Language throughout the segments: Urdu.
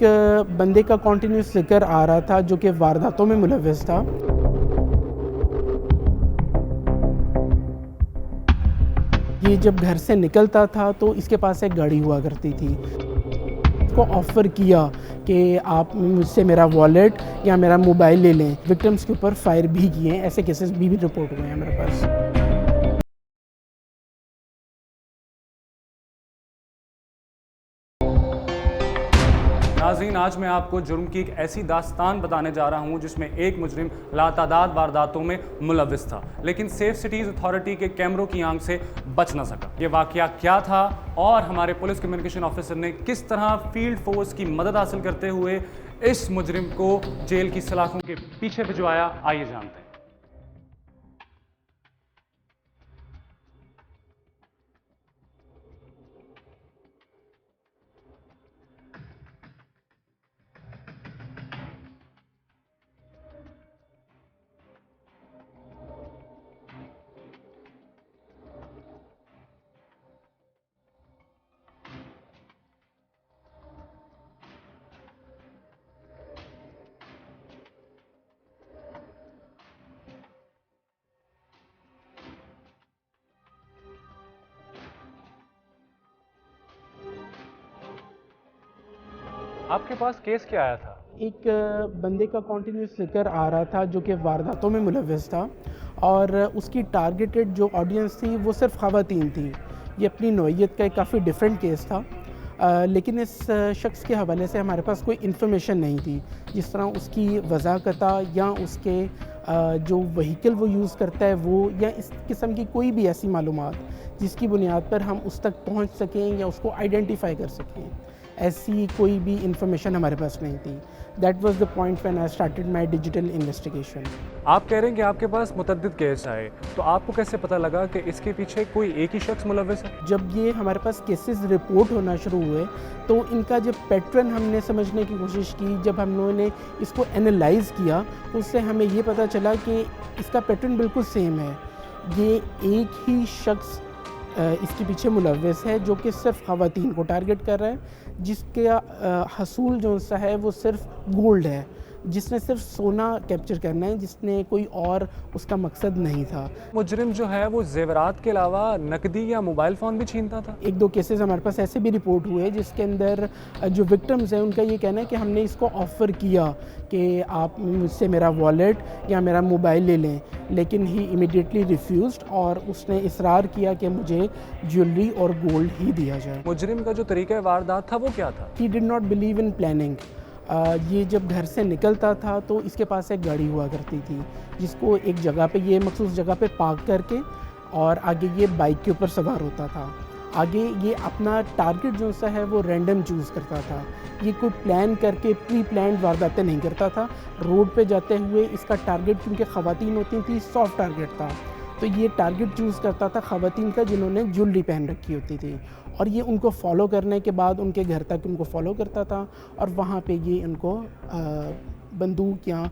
ایک بندے کا کنٹینیوس ذکر آ رہا تھا جو کہ وارداتوں میں ملوث تھا۔ یہ جب گھر سے نکلتا تھا تو اس کے پاس ایک گاڑی ہوا کرتی تھی۔ اس کو آفر کیا کہ آپ مجھ سے میرا والیٹ یا میرا موبائل لے لیں۔ وکٹمز کے اوپر فائر بھی کیے ہیں، ایسے کیسز بھی رپورٹ ہوئے ہیں میرے پاس۔ ناظرین، آج میں آپ کو جرم کی ایک ایسی داستان بتانے جا رہا ہوں جس میں ایک مجرم لاتعداد وارداتوں میں ملوث تھا، لیکن سیف سٹیز اتھارٹی کے کیمروں کی آنکھ سے بچ نہ سکا۔ یہ واقعہ کیا تھا اور ہمارے پولیس کمیونیکیشن آفیسر نے کس طرح فیلڈ فورس کی مدد حاصل کرتے ہوئے اس مجرم کو جیل کی سلاخوں کے پیچھے بھجوایا، آئیے جانتے ہیں۔ آپ کے پاس کیس کیا آیا تھا؟ ایک بندے کا کنٹینیوس ذکر آ رہا تھا جو کہ وارداتوں میں ملوث تھا، اور اس کی ٹارگیٹڈ جو آڈینس تھی وہ صرف خواتین تھیں۔ یہ اپنی نوعیت کا ایک کافی ڈیفرنٹ کیس تھا، لیکن اس شخص کے حوالے سے ہمارے پاس کوئی انفارمیشن نہیں تھی، جس طرح اس کی وضاحت یا اس کے جو وہیکل وہ یوز کرتا ہے وہ، یا اس قسم کی کوئی بھی ایسی معلومات جس کی بنیاد پر ہم اس تک پہنچ سکیں یا اس کو آئیڈینٹیفائی کر سکیں، ایسی کوئی بھی انفارمیشن ہمارے پاس نہیں تھی۔ That was the point when I started my digital investigation. آپ کہہ رہے ہیں کہ آپ کے پاس متعدد کیس آئے، تو آپ کو کیسے پتہ لگا کہ اس کے پیچھے کوئی ایک ہی شخص ملوث ہے؟ جب یہ ہمارے پاس کیسز رپورٹ ہونا شروع ہوئے تو ان کا جب پیٹرن ہم نے سمجھنے کی کوشش کی، جب ہم لوگوں نے اس کو انالائز کیا تو اس سے ہمیں یہ پتہ چلا کہ اس کا پیٹرن بالکل سیم ہے۔ یہ ایک ہی شخص اس کے پیچھے ملوث ہے جو کہ صرف خواتین کو ٹارگٹ کر رہا ہے، جس کا حصول جو سا ہے وہ صرف گولڈ ہے، جس نے صرف سونا کیپچر کرنا ہے، جس نے کوئی اور اس کا مقصد نہیں تھا۔ مجرم جو ہے وہ زیورات کے علاوہ نقدی یا موبائل فون بھی چھینتا تھا؟ ایک دو کیسز ہمارے پاس ایسے بھی رپورٹ ہوئے جس کے اندر جو وکٹمز ہیں ان کا یہ کہنا ہے کہ ہم نے اس کو آفر کیا کہ آپ مجھ سے میرا والیٹ یا میرا موبائل لے لیں، لیکن ہی امیڈیٹلی ریفیوزڈ، اور اس نے اصرار کیا کہ مجھے جیولری اور گولڈ ہی دیا جائے۔ مجرم کا جو طریقہ واردات تھا وہ کیا تھا؟ He did not believe in planning. یہ جب گھر سے نکلتا تھا تو اس کے پاس ایک گاڑی ہوا کرتی تھی جس کو ایک جگہ پہ، یہ مخصوص جگہ پہ پارک کر کے، اور آگے یہ بائک کے اوپر سوار ہوتا تھا۔ آگے یہ اپنا ٹارگٹ جو سا ہے وہ رینڈم چوز کرتا تھا، یہ کوئی پلان کر کے پری پلانڈ وارداتیں نہیں کرتا تھا۔ روڈ پہ جاتے ہوئے اس کا ٹارگٹ، کیونکہ خواتین ہوتی تھیں، سافٹ ٹارگٹ تھا، تو یہ ٹارگٹ چوز کرتا تھا خواتین کا جنہوں نے جیولری پہن رکھی ہوتی تھی، اور یہ ان کو فالو کرنے کے بعد ان کے گھر تک ان کو فالو کرتا تھا، اور وہاں پہ یہ ان کو بندوق یا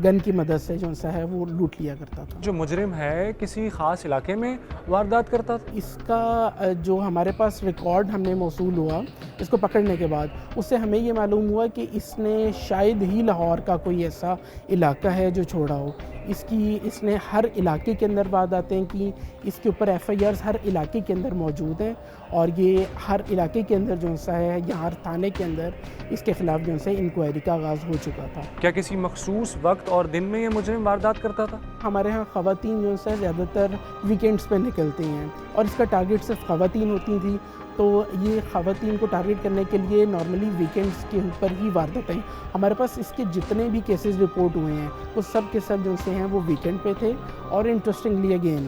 گن کی مدد سے جو سا ہے وہ لوٹ لیا کرتا تھا۔ جو مجرم ہے کسی خاص علاقے میں واردات کرتا تھا؟ اس کا جو ہمارے پاس ریکارڈ ہم نے موصول ہوا اس کو پکڑنے کے بعد، اس سے ہمیں یہ معلوم ہوا کہ اس نے شاید ہی لاہور کا کوئی ایسا علاقہ ہے جو چھوڑا ہو۔ اس نے ہر علاقے کے اندر وارداتیں کی، اس کے اوپر ایف آئی آرز ہر علاقے کے اندر موجود ہیں، اور یہ ہر علاقے کے اندر جو سا ہے یا ہر تھانے کے اندر اس کے خلاف جو سے انکوائری کا آغاز ہو چکا تھا۔ کیا کسی مخصوص وقت اور دن میں یہ مجرم واردات کرتا تھا؟ ہمارے ہاں خواتین جو ہے زیادہ تر ویکینڈز پہ نکلتی ہیں، اور اس کا ٹارگٹ صرف خواتین ہوتی تھیں، تو یہ خواتین کو ٹارگٹ کرنے کے لیے نارملی ویکینڈز کے اوپر ہی وارداتیں، ہمارے پاس اس کے جتنے بھی کیسز رپورٹ ہوئے ہیں وہ سب کے سب جو سے ہیں وہ ویکینڈ پہ تھے، اور انٹرسٹنگلی اگین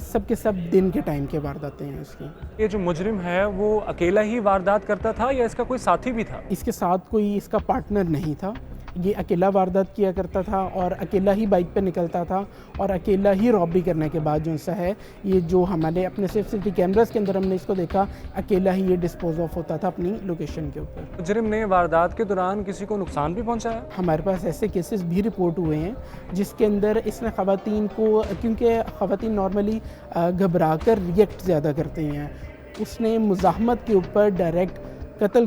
سب کے سب دن کے ٹائم کے وارداتیں ہیں اس کی۔ یہ جو مجرم ہے وہ اکیلا ہی واردات کرتا تھا یا اس کا کوئی ساتھی بھی تھا؟ اس کے ساتھ کوئی اس کا پارٹنر نہیں تھا، یہ اکیلا واردات کیا کرتا تھا، اور اکیلا ہی بائک پہ نکلتا تھا، اور اکیلا ہی رابری کرنے کے بعد جو سا ہے یہ جو ہمارے اپنے سیف سٹی کیمراز کے اندر ہم نے اس کو دیکھا، اکیلا ہی یہ ڈسپوز آف ہوتا تھا اپنی لوکیشن کے اوپر۔ مجرم نے واردات کے دوران کسی کو نقصان بھی پہنچایا؟ ہمارے پاس ایسے کیسز بھی رپورٹ ہوئے ہیں جس کے اندر اس نے خواتین کو، کیونکہ خواتین نارملی گھبرا کر ریئیکٹ زیادہ کرتے ہیں، اس نے مزاحمت کے اوپر ڈائریکٹ قتل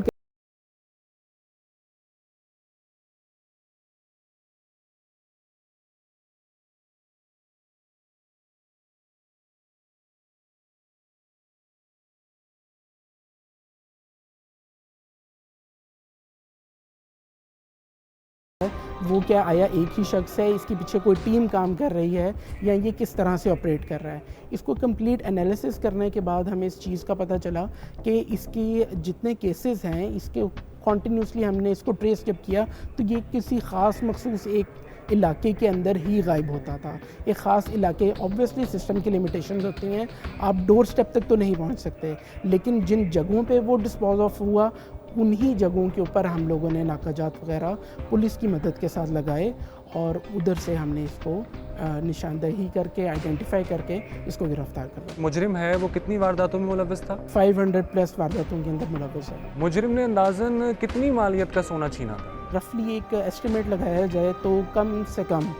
وہ کیا آیا ایک ہی شخص ہے, اس کے پیچھے کوئی ٹیم کام کر رہی ہے, یا یہ کس طرح سے آپریٹ کر رہا ہے. اس کو کمپلیٹ انالیسس کرنے کے بعد ہمیں اس چیز کا پتہ چلا کہ اس کی جتنے کیسز ہیں اس کے کنٹینیوسلی ہم نے اس کو ٹریس جب کیا تو یہ کسی خاص مخصوص ایک علاقے کے اندر ہی غائب ہوتا تھا. ایک خاص علاقے, اوبویسلی سسٹم کی لمیٹیشنز ہوتی ہیں, آپ ڈور سٹیپ تک تو نہیں پہنچ سکتے, لیکن جن جگہوں پہ وہ ڈسپوز آف ہوا انہی جگہوں کے اوپر ہم لوگوں نے ناکہ جات وغیرہ پولیس کی مدد کے ساتھ لگائے, اور ادھر سے ہم نے اس کو نشاندہی کر کے آئیڈینٹیفائی کر کے اس کو گرفتار کر لیا. مجرم ہے وہ کتنی وارداتوں میں ملوث تھا؟ 500+ وارداتوں کے اندر ملوث ہے. مجرم نے اندازاً کتنی مالیت کا سونا چھینا تھا؟ رفلی ایک ایسٹیمیٹ لگایا جائے تو کم سے کم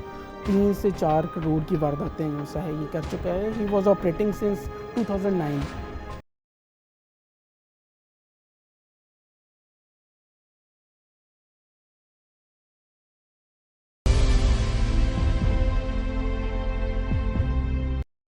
3 سے 4 کروڑ کی وارداتیں جو ہے یہ کر چکا ہے. He was operating since 2009.